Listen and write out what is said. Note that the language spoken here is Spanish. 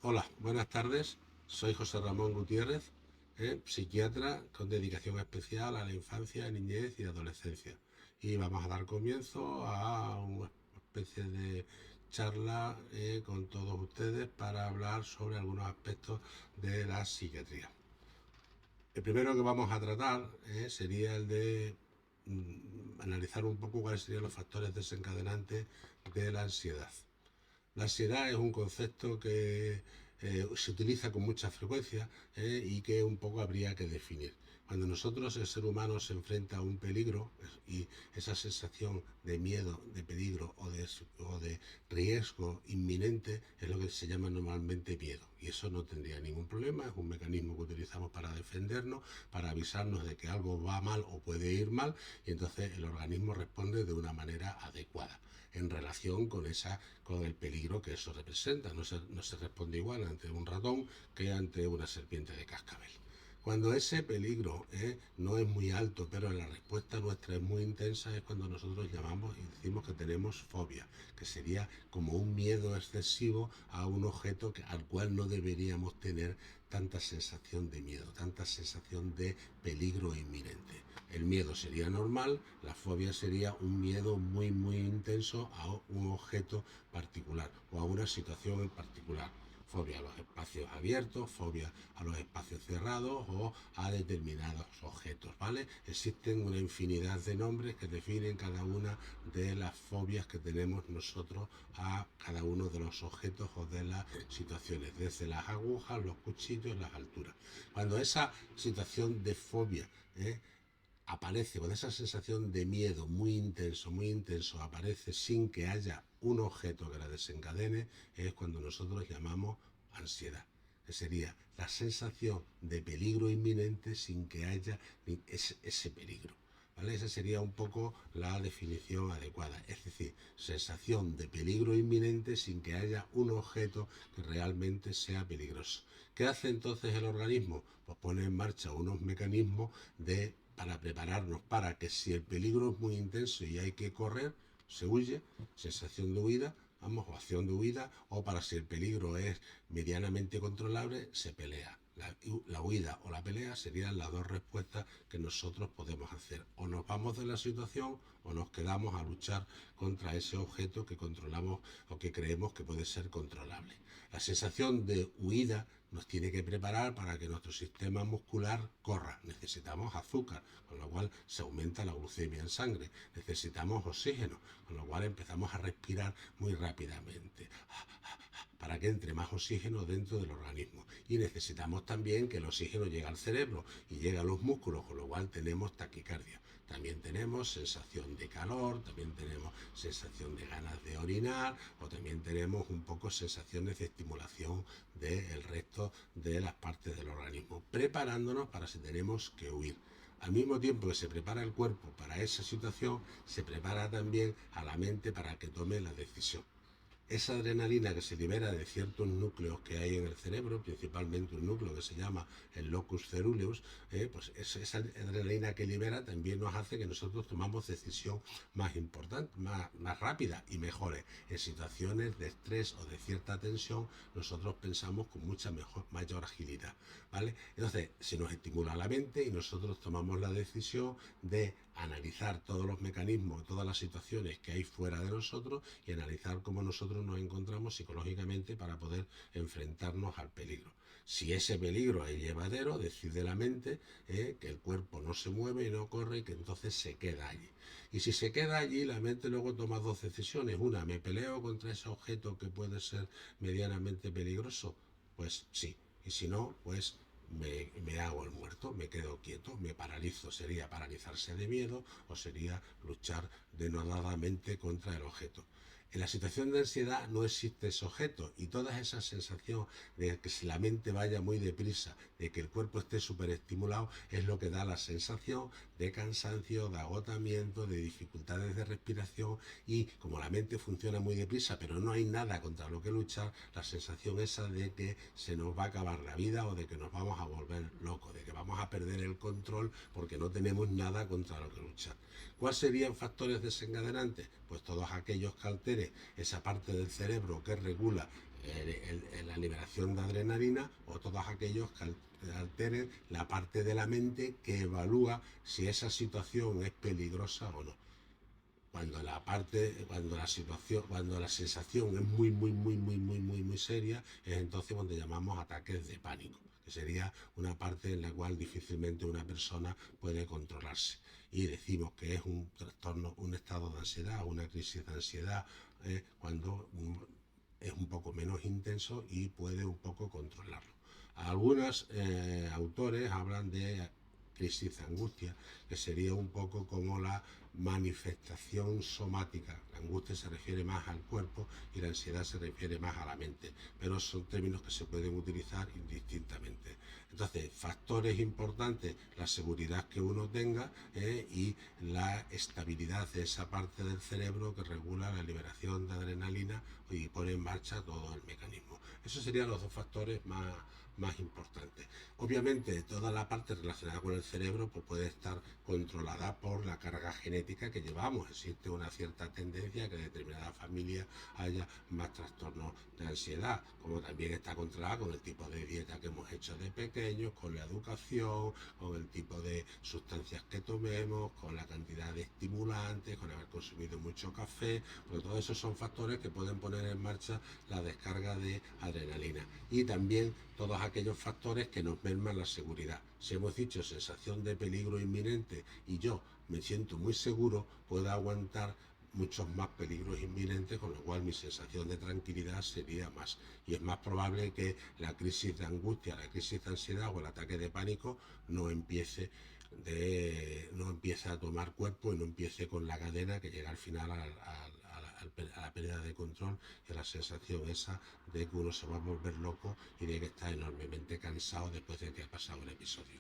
Hola, buenas tardes. Soy José Ramón Gutiérrez, psiquiatra con dedicación especial a la infancia, niñez y adolescencia. Y vamos a dar comienzo a una especie de charla con todos ustedes para hablar sobre algunos aspectos de la psiquiatría. El primero que vamos a tratar sería el de analizar un poco cuáles serían los factores desencadenantes de la ansiedad. La ansiedad es un concepto que se utiliza con mucha frecuencia y que un poco habría que definir. Cuando nosotros, el ser humano, se enfrenta a un peligro y esa sensación de miedo, de peligro o de riesgo inminente es lo que se llama normalmente miedo. Y eso no tendría ningún problema, es un mecanismo que utilizamos para defendernos, para avisarnos de que algo va mal o puede ir mal, y entonces el organismo responde de una manera adecuada en relación con el peligro que eso representa. No se responde igual ante un ratón que ante una serpiente de cascabel. Cuando ese peligro no es muy alto, pero la respuesta nuestra es muy intensa, es cuando nosotros llamamos y decimos que tenemos fobia, que sería como un miedo excesivo a un objeto al cual no deberíamos tener tanta sensación de miedo, tanta sensación de peligro inminente. El miedo sería normal, la fobia sería un miedo muy muy intenso a un objeto particular o a una situación en particular. Fobia a los espacios abiertos, fobia a los espacios cerrados o a determinados objetos, ¿vale? Existen una infinidad de nombres que definen cada una de las fobias que tenemos nosotros a cada uno de los objetos o de las situaciones, desde las agujas, los cuchillos, las alturas. Cuando esa situación de fobia aparece, con esa sensación de miedo muy intenso, aparece sin que haya un objeto que la desencadene, es cuando nosotros llamamos ansiedad, que sería la sensación de peligro inminente sin que haya ese peligro. ¿Vale? Esa sería un poco la definición adecuada, es decir, sensación de peligro inminente sin que haya un objeto que realmente sea peligroso. ¿Qué hace entonces el organismo? Pues pone en marcha unos mecanismos para prepararnos para que si el peligro es muy intenso y hay que correr, se huye, sensación de huida, vamos, o acción de huida, o para si el peligro es medianamente controlable, se pelea. La huida o la pelea serían las dos respuestas que nosotros podemos hacer. O nos vamos de la situación o nos quedamos a luchar contra ese objeto que controlamos o que creemos que puede ser controlable. La sensación de huida nos tiene que preparar para que nuestro sistema muscular corra. Necesitamos azúcar, con lo cual se aumenta la glucemia en sangre. Necesitamos oxígeno, con lo cual empezamos a respirar muy rápidamente para que entre más oxígeno dentro del organismo. Y necesitamos también que el oxígeno llegue al cerebro y llegue a los músculos, con lo cual tenemos taquicardia. También tenemos sensación de calor, también tenemos sensación de ganas de orinar, o también tenemos un poco sensaciones de estimulación del resto de las partes del organismo, preparándonos para si tenemos que huir. Al mismo tiempo que se prepara el cuerpo para esa situación, se prepara también a la mente para que tome la decisión. Esa adrenalina que se libera de ciertos núcleos que hay en el cerebro, principalmente un núcleo que se llama el locus ceruleus, pues esa adrenalina que libera también nos hace que nosotros tomamos decisión más importante, más rápida y mejores. En situaciones de estrés o de cierta tensión, nosotros pensamos con mucha mayor agilidad, ¿vale? Entonces, se nos estimula la mente y nosotros tomamos la decisión de analizar todos los mecanismos, todas las situaciones que hay fuera de nosotros y analizar cómo nosotros nos encontramos psicológicamente para poder enfrentarnos al peligro. Si ese peligro es llevadero, decide la mente que el cuerpo no se mueve y no corre y que entonces se queda allí. Y si se queda allí, la mente luego toma dos decisiones. Una, me peleo contra ese objeto que puede ser medianamente peligroso. Pues sí. Y si no, pues me hago el muerto, me quedo quieto, me paralizo. Sería paralizarse de miedo o sería luchar denodadamente contra el objeto. En la situación de ansiedad no existe ese objeto y toda esa sensación de que si la mente vaya muy deprisa, de que el cuerpo esté superestimulado, es lo que da la sensación de cansancio, de agotamiento, de dificultades de respiración, y como la mente funciona muy deprisa pero no hay nada contra lo que luchar, la sensación esa de que se nos va a acabar la vida o de que nos vamos a volver locos, de que vamos a perder el control porque no tenemos nada contra lo que luchar. ¿Cuáles serían factores desencadenantes? Pues todos aquellos que alteren esa parte del cerebro que regula la liberación de adrenalina, o todos aquellos que alteren la parte de la mente que evalúa si esa situación es peligrosa o no. Cuando la sensación es muy seria, es entonces cuando llamamos ataques de pánico, que sería una parte en la cual difícilmente una persona puede controlarse. Y decimos que es un trastorno, un estado de ansiedad, una crisis de ansiedad, cuando es un poco menos intenso y puede un poco controlarlo. Algunos autores hablan de crisis de angustia, que sería un poco como la manifestación somática. La angustia se refiere más al cuerpo y la ansiedad se refiere más a la mente, pero son términos que se pueden utilizar indistintamente. Entonces, factores importantes, la seguridad que uno tenga y la estabilidad de esa parte del cerebro que regula la liberación de adrenalina y pone en marcha todo el mecanismo. Esos serían los dos factores más importantes. Obviamente, toda la parte relacionada con el cerebro pues puede estar controlada por la carga genética que llevamos. Existe una cierta tendencia a que en determinada familia haya más trastornos de ansiedad, como también está controlada con el tipo de dieta que hemos hecho de pequeños, con la educación, con el tipo de sustancias que tomemos, con la cantidad de estimulantes, con haber consumido mucho café, porque todos esos son factores que pueden poner en marcha la descarga de adrenalina. Y también todos aquellos factores que nos merman la seguridad. Si hemos dicho sensación de peligro inminente y yo me siento muy seguro, puedo aguantar muchos más peligros inminentes, con lo cual mi sensación de tranquilidad sería más. Y es más probable que la crisis de angustia, la crisis de ansiedad o el ataque de pánico no empiece a tomar cuerpo y no empiece con la cadena que llega al final a la pérdida de control y a la sensación esa de que uno se va a volver loco y de que está enormemente cansado después de que ha pasado el episodio.